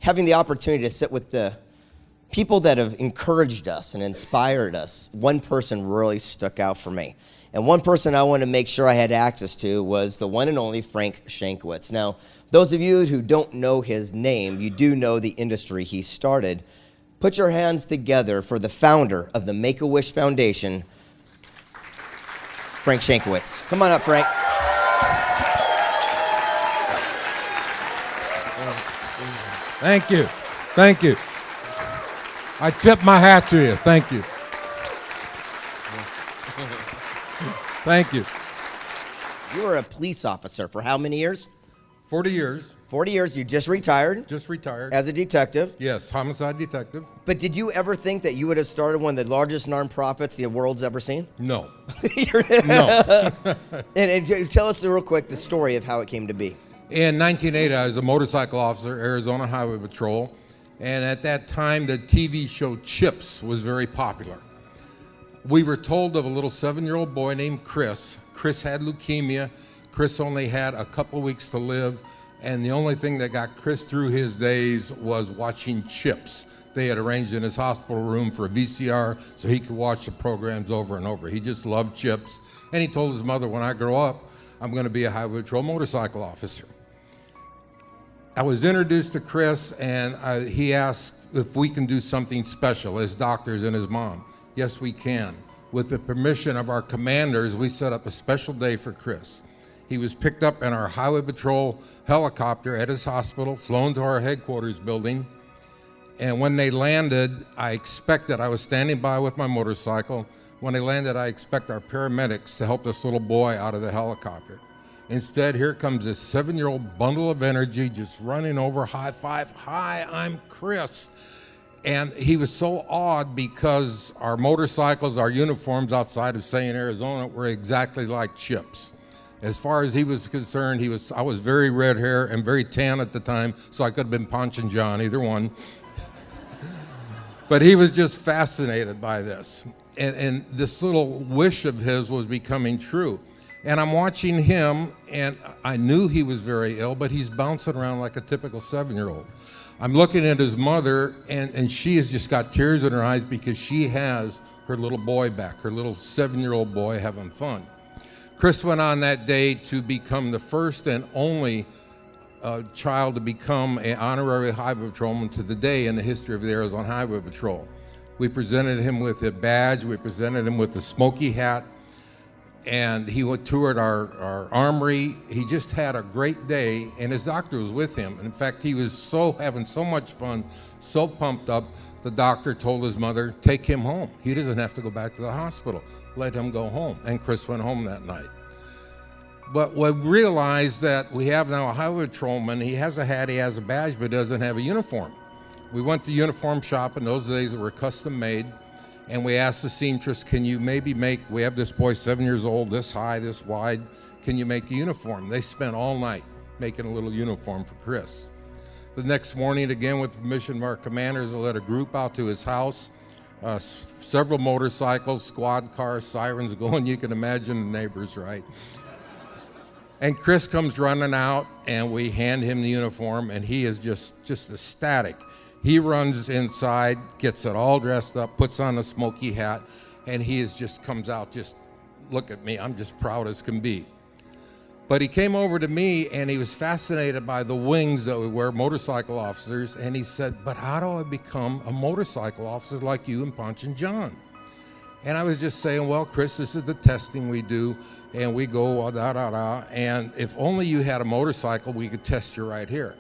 having the opportunity to sit with the people that have encouraged us and inspired us, one person really stuck out for me. And one person I wanted to make sure I had access to was the one and only Frank Shankwitz. Now, those of you who don't know his name, you do know the industry he started. Put your hands together for the founder of the Make-A-Wish Foundation, Frank Shankwitz. Come on up, Frank. Thank you. Thank you. I tip my hat to you. Thank you. Thank you. You were a police officer for how many years? 40 years. 40 years. You just retired. Just retired. As a detective. Yes, homicide detective. But did you ever think that you would have started one of the largest nonprofits the world's ever seen? No. No. and tell us real quick the story of how it came to be. In 1980, I was a motorcycle officer, Arizona Highway Patrol. And at that time, the TV show Chips was very popular. We were told of a little 7-year-old boy named Chris. Chris had leukemia. Chris only had a couple of weeks to live. And the only thing that got Chris through his days was watching Chips. They had arranged in his hospital room for a VCR so he could watch the programs over and over. He just loved Chips. And he told his mother, when I grow up, I'm going to be a Highway Patrol motorcycle officer. I was introduced to Chris, and he asked if we can do something special as doctors and his mom. Yes, we can. With the permission of our commanders, we set up a special day for Chris. He was picked up in our Highway Patrol helicopter at his hospital, flown to our headquarters building. And when they landed, I was standing by with my motorcycle. When they landed, I expect our paramedics to help this little boy out of the helicopter. Instead, here comes this 7-year-old bundle of energy just running over, high five, hi, I'm Chris. And he was so awed because our motorcycles, our uniforms outside of St. Arizona were exactly like Chip's. As far as he was concerned, I was very red hair and very tan at the time, so I could have been Ponch and John, either one. But he was just fascinated by this. And this little wish of his was becoming true. And I'm watching him, and I knew he was very ill, but he's bouncing around like a typical 7-year-old. I'm looking at his mother, and she has just got tears in her eyes because she has her little boy back, her little 7-year-old boy having fun. Chris went on that day to become the first and only child to become an honorary highway patrolman to the day in the history of the Arizona Highway Patrol. We presented him with a badge, we presented him with a smoky hat, and he toured our armory. He just had a great day, and his doctor was with him. And in fact, he was having so much fun, so pumped up, the doctor told his mother, take him home. He doesn't have to go back to the hospital. Let him go home. And Chris went home that night. But we realized that we have now a highway patrolman. He has a hat, he has a badge, but doesn't have a uniform. We went to uniform shop in those days that were custom made. And we asked the seamstress, can you maybe we have this boy 7 years old, this high, this wide, can you make a uniform? They spent all night making a little uniform for Chris. The next morning, again, with permission of our commanders, they led a group out to his house, several motorcycles, squad cars, sirens going, you can imagine the neighbors, right? And Chris comes running out, and we hand him the uniform, and he is just ecstatic. He runs inside, gets it all dressed up, puts on a smoky hat, and he comes out, just look at me, I'm just proud as can be. But he came over to me, and he was fascinated by the wings that we wear, motorcycle officers, and he said, but how do I become a motorcycle officer like you and Ponch and John? And I was just saying, well, Chris, this is the testing we do, and we go and if only you had a motorcycle, we could test you right here.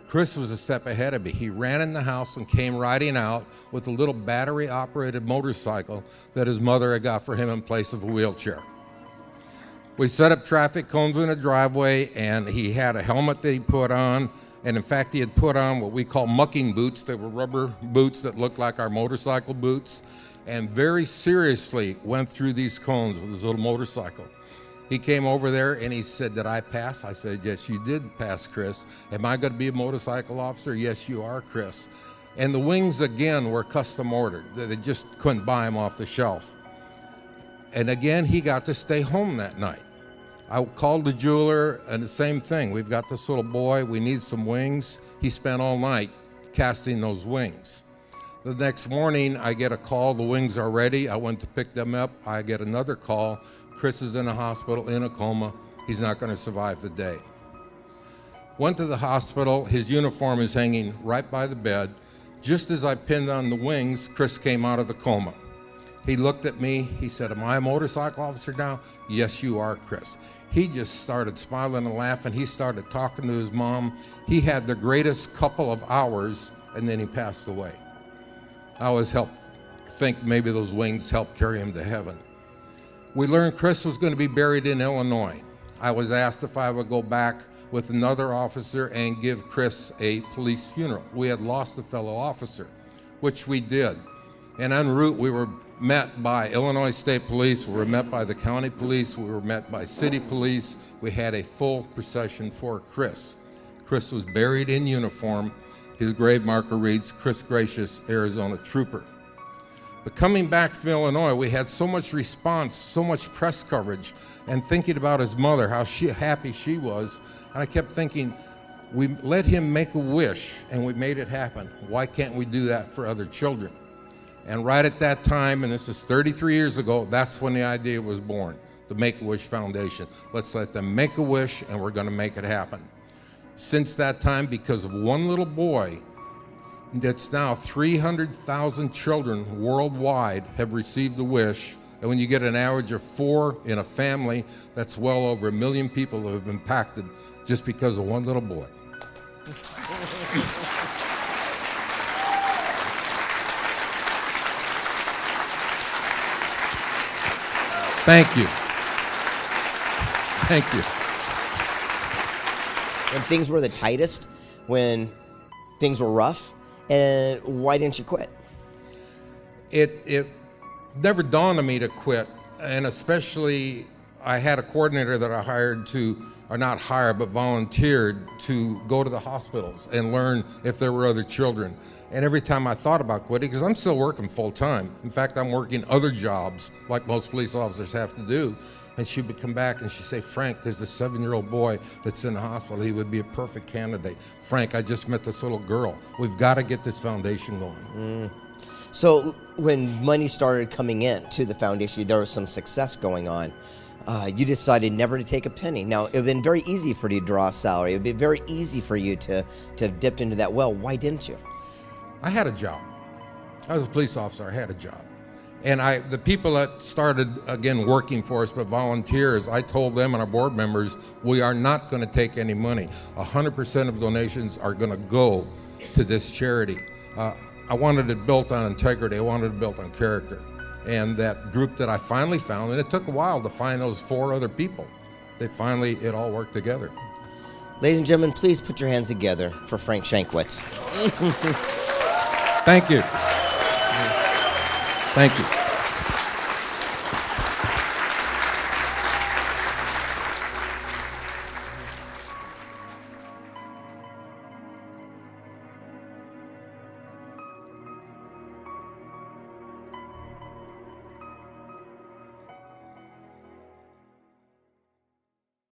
Chris was a step ahead of me. He ran in the house and came riding out with a little battery-operated motorcycle that his mother had got for him in place of a wheelchair. We set up traffic cones in the driveway, and he had a helmet that he put on, and in fact, he had put on what we call mucking boots. They were rubber boots that looked like our motorcycle boots, and very seriously went through these cones with his little motorcycle. He came over there and he said, did I pass? I said, yes, you did pass, Chris. Am I going to be a motorcycle officer? Yes, you are, Chris. And the wings, again, were custom ordered. They just couldn't buy them off the shelf. And again, he got to stay home that night. I called the jeweler, and the same thing. We've got this little boy. We need some wings. He spent all night casting those wings. The next morning, I get a call, the wings are ready. I went to pick them up. I get another call. Chris is in a hospital in a coma. He's not going to survive the day. Went to the hospital. His uniform is hanging right by the bed. Just as I pinned on the wings, Chris came out of the coma. He looked at me. He said, "Am I a motorcycle officer now?" "Yes, you are, Chris." He just started smiling and laughing. He started talking to his mom. He had the greatest couple of hours, and then he passed away. I always think maybe those wings helped carry him to heaven. We learned Chris was going to be buried in Illinois. I was asked if I would go back with another officer and give Chris a police funeral. We had lost a fellow officer, which we did. And en route, we were met by Illinois State Police, we were met by the county police, we were met by city police. We had a full procession for Chris. Chris was buried in uniform. His grave marker reads, "Chris Gracious, Arizona Trooper." But coming back from Illinois, we had so much response, so much press coverage, and thinking about his mother, how happy she was. And I kept thinking, we let him make a wish, and we made it happen. Why can't we do that for other children? And right at that time, and this is 33 years ago, that's when the idea was born, the Make-A-Wish Foundation. Let's let them make a wish, and we're going to make it happen. Since that time, because of one little boy, that's now 300,000 children worldwide have received a wish. And when you get an average of 4 in a family, that's well over 1 million people that have been impacted just because of one little boy. Thank you. Thank you. When things were the tightest, when things were rough, and why didn't you quit? It never dawned on me to quit, and especially I had a coordinator that I hired to, or not hired, but volunteered to go to the hospitals and learn if there were other children. And every time I thought about quitting, because I'm still working full time. In fact, I'm working other jobs like most police officers have to do. And she would come back and she'd say, "Frank, there's this 7-year-old boy that's in the hospital. He would be a perfect candidate. Frank, I just met this little girl. We've got to get this foundation going." So when money started coming in to the foundation, there was some success going on. You decided never to take a penny. Now, it would have been very easy for you to draw a salary. It would be very easy for you to have dipped into that well. Why didn't you? I had a job. I was a police officer. I had a job. And the people that started, again, working for us, but volunteers, I told them and our board members, we are not going to take any money. 100% of donations are going to go to this charity. I wanted it built on integrity. I wanted it built on character. And that group that I finally found, and it took a while to find those 4 other people, it all worked together. Ladies and gentlemen, please put your hands together for Frank Shankwitz. Thank you. Thank you.